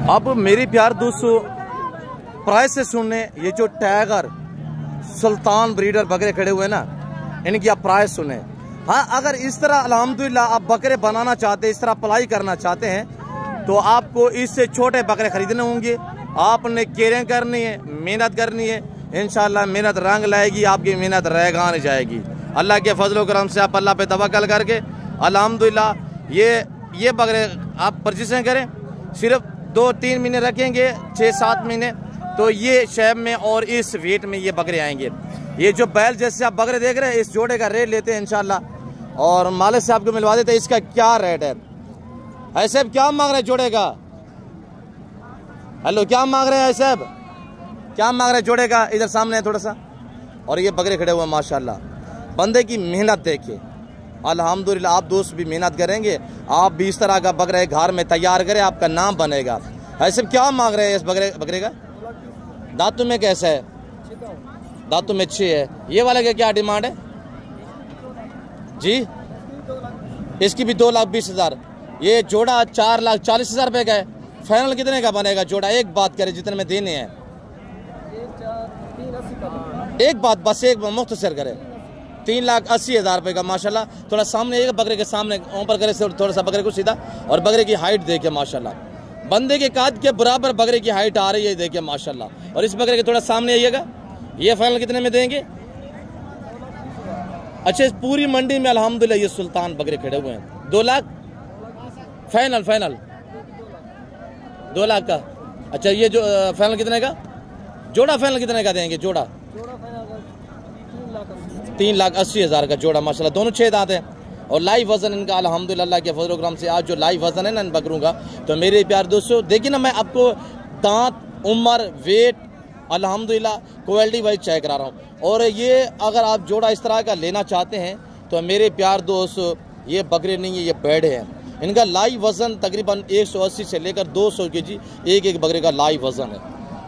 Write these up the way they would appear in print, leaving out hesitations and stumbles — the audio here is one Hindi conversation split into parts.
अब मेरी प्यार दोस्तों प्राइस से सुनने, ये जो टाइगर सुल्तान ब्रीडर बकरे खड़े हुए ना, इनकी आप प्राइस सुने। हाँ, अगर इस तरह अल्हम्दुलिल्लाह आप बकरे बनाना चाहते हैं, इस तरह पलाई करना चाहते हैं, तो आपको इससे छोटे बकरे खरीदने होंगे। आपने केयरिंग करनी है, मेहनत करनी है, इंशाल्लाह मेहनत रंग लाएगी, आपकी मेहनत रहेगा नहीं जाएगी। अल्लाह के फजल करम से आप अल्लाह पे तवक्कल करके अल्हम्दुलिल्लाह ये बकरे आप परचेसिंग करें। सिर्फ 2-3 महीने रखेंगे, 6-7 महीने, तो ये शेप में और इस वेट में ये बकरे आएंगे। ये जो बैल जैसे आप बकरे देख रहे हैं, इस जोड़े का रेट लेते हैं इंशाल्लाह और मालिक से आपको मिलवा देते हैं। इसका क्या रेट है? ऐसे क्या मांग रहे हैं जोड़े का? हेलो, क्या मांग रहे हैं ऐसे? क्या मांग रहे हैं जोड़े का? इधर सामने है थोड़ा सा। और ये बकरे खड़े हुए हैं माशाल्लाह। बंदे की मेहनत देखिए, अल्हम्दुलिल्लाह। आप दोस्त भी मेहनत करेंगे, आप भी इस तरह का बकरे घर में तैयार करें, आपका नाम बनेगा। ऐसे क्या मांग रहे हैं इस बकरे का? दांतों में कैसा है? दांतों में अच्छी है। ये वाले का क्या डिमांड है जी? इसकी भी 2,20,000। ये जोड़ा 4,40,000 रुपये का है। फाइनल कितने का बनेगा जोड़ा? एक बात करें, जितने में देने हैं एक बात, बस एक मुख्तसर करे। 3,80,000 रुपये का माशाल्लाह। थोड़ा सामने एक बकरे के सामने ऊपर करे, थोड़ा सा बकरे को सीधा, और बकरे की हाइट देखे माशाल्लाह, बंदे के काद के बराबर बकरे की हाइट आ रही है, देखिए माशाल्लाह। और इस बकरे के थोड़ा सामने आइएगा। ये फाइनल कितने में देंगे? अच्छा, इस पूरी मंडी में अल्हम्दुलिल्लाह ये सुल्तान बकरे खड़े हुए हैं। 2 लाख फाइनल 2 लाख का। अच्छा, ये जो फाइनल कितने का जोड़ा? फाइनल कितने का देंगे जोड़ा? 3,80,000 का जोड़ा माशाल्लाह। दोनों 6 दांत हैं और लाइव वजन इनका अल्हम्दुलिल्लाह के फजल करम से आज जो लाइव वजन है ना इन बकरों का, तो मेरे प्यार दोस्तों देखिए ना, मैं आपको दांत, उम्र, वेट अल्हम्दुलिल्लाह क्वालिटी वाइज चेक करा रहा हूँ। और ये अगर आप जोड़ा इस तरह का लेना चाहते हैं तो मेरे प्यार दोस्त ये बकरे नहीं है, ये बैड है। इनका लाइव वजन तकरीबन 180 से लेकर 200 kg एक बकरे का लाइव वजन है।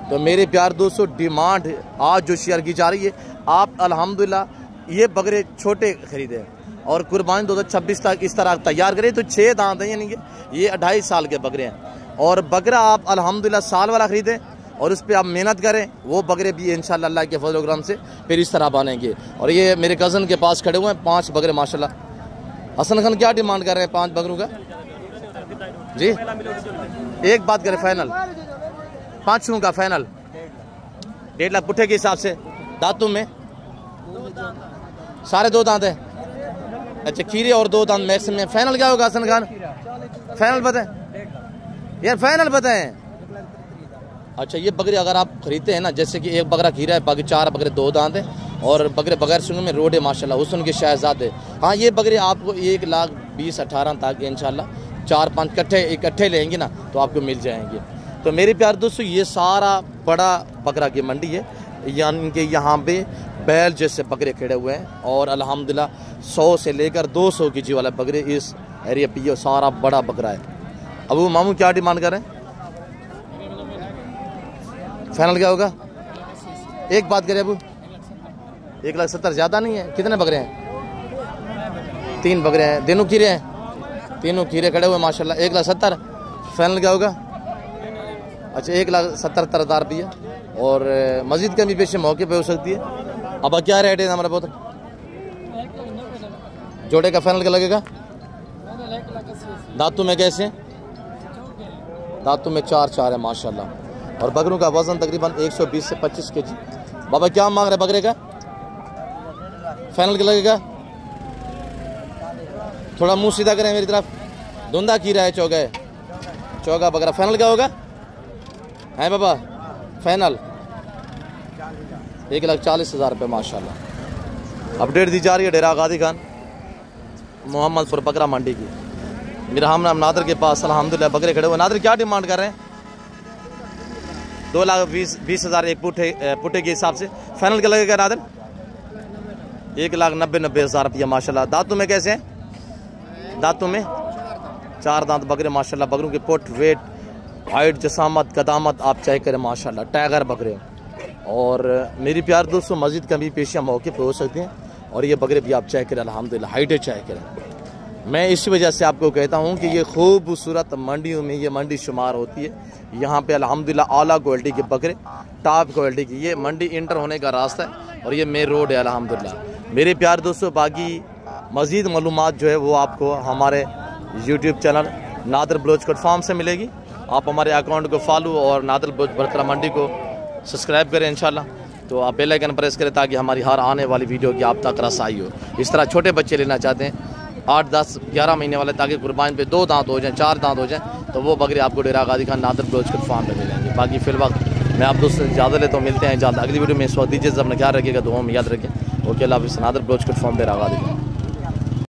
तो मेरे प्यार दोस्तों डिमांड आज जो शेयर की जा रही है, आप अल्हम्दुलिल्लाह ये बकरे छोटे खरीदे और कुर्बानी 2026 तक इस तरह तैयार करें। तो 6 दांत हैं, यानी कि ये 2.5 साल के बकरे हैं। और बकरा आप अल्हम्दुलिल्लाह साल वाला खरीदें और उस पर आप मेहनत करें, वो बकरे भी इंशाल्लाह अल्लाह के फजल करम से फिर इस तरह बनेंगे। और ये मेरे कज़न के पास खड़े हुए हैं 5 बकरे माशाल्लाह। हसन खान क्या डिमांड कर रहे हैं 5 बकरों का जी? एक बात करें, फाइनल 5 का फाइनल 1.5 लाख पुट्ठे के हिसाब से। दांतों में सारे 2 दांत हैं। अच्छा, खीरे और 2 दांत मैक्सिमम। फाइनल क्या होगा हसन खान? फाइनल बताएं यार, फाइनल बताएं। अच्छा, ये बकरी अगर आप खरीदते हैं ना, जैसे कि एक बकरा खीरा है, बाकी 4 बकरे 2 दांत हैं और बकरे बगैर सुन में रोड है माशाल्लाह, हुस्न के शहजादे। हाँ, ये बकरे आपको 1,20,18 तक इंशाल्लाह 4-5 इकट्ठे लेंगे ना तो आपको मिल जाएंगे। तो मेरे प्यार दोस्तों ये सारा बड़ा बकरा की मंडी है, यानी कि यहाँ पे बैल जैसे बकरे खड़े हुए हैं और अल्हम्दुलिल्लाह 100 से लेकर 200 kg वाला बकरे इस एरिया पे ये सारा बड़ा बकरा है। अबू मामू क्या डिमांड कर रहे हैं? फाइनल क्या होगा? एक बात करें अबू, 1,70,000 ज़्यादा नहीं है? कितने बकरे हैं? 3 बकरे हैं, दोनों खीरे हैं, तीनों खीरे खड़े हुए माशाल्लाह। 1,70,000 फाइनल क्या होगा? अच्छा, 1,70,000 रुपये और मस्जिद का भी पेशे मौके पे हो सकती है। अब क्या रेट है हमारा? बहुत जोड़े का फाइनल क्या लगेगा? दांतों में कैसे? दांतों में 4 है माशाल्लाह। और बकरों का वजन तकरीबन 120 से 25 kg। बाबा क्या मांग रहे बकरे का? फाइनल क्या लगेगा? थोड़ा मुंह सीधा करें मेरी तरफ। धुंधा खीरा है, चौगा बकरा। फाइनल क्या होगा है बाबा? फाइनल 1,40,000 रुपये माशाल्लाह। अपडेट दी जा रही है डेरा गादी खान मोहम्मदपुर बकरा मंडी की। मेरा हम नाम नादर के पास अल्हम्दुलिल्लाह बकरे खड़े हुए। नादर क्या डिमांड कर रहे हैं? 2,20,000 एक पुट्ठे के हिसाब से। फाइनल क्या लगेगा नादर? 1,90,000 रुपया माशाल्लाह। दांतों में कैसे हैं? दांतों में 4 दांत बकरे माशाल्लाह। बकरों के पुट, वेट, हाइट, जसामत, कदामत आप चेक करें माशाल्लाह, टाइगर बकरे। और मेरी प्यार दोस्तों मस्जिद का भी पेशियाँ मौके पे हो सकते हैं और ये बकरे भी आप चेक करें अल्हम्दुलिल्लाह, हाइट चेक करें। मैं इसी वजह से आपको कहता हूँ कि ये खूबसूरत मंडियों में ये मंडी शुमार होती है। यहाँ पे अल्हम्दुलिल्लाह आला क्वालिटी के बकरे, टॉप क्वालिटी की, ये मंडी इंटर होने का रास्ता है और ये मेन रोड है अल्हम्दुलिल्लाह। मेरे प्यार दोस्तों, बाकी मज़ीद मालूमात जो है वो आपको हमारे YouTube channel Nadir Baloch farm से मिलेगी। आप हमारे अकाउंट को फॉलो और नादिर बलोच बरकरा मंडी को सब्सक्राइब करें इंशाल्लाह। तो आप बेल आइकन प्रेस करें ताकि हमारी हर आने वाली वीडियो की आप तक रसाई हो। इस तरह छोटे बच्चे लेना चाहते हैं 8, 10, 11 महीने वाले, ताकि कुर्बानी पे 2 दांत हो जाएं, 4 दांत हो जाएं, तो वो बकरे आपको डेरा गाजी खान नादिर बलोच फार्म में मिलेंगे। बाकी फिल वक्त मैं आप दोस्तों इजाज़त लेता हूँ, मिलते हैं इजाज़त अगली वीडियो में। इस वक्त दीजिए, अपना ख्याल रखिएगा, दुआ में याद रखें। ओके, अल्लाह हाफ़िज़। नादिर बलोच फार्म डेरा गाजी खान।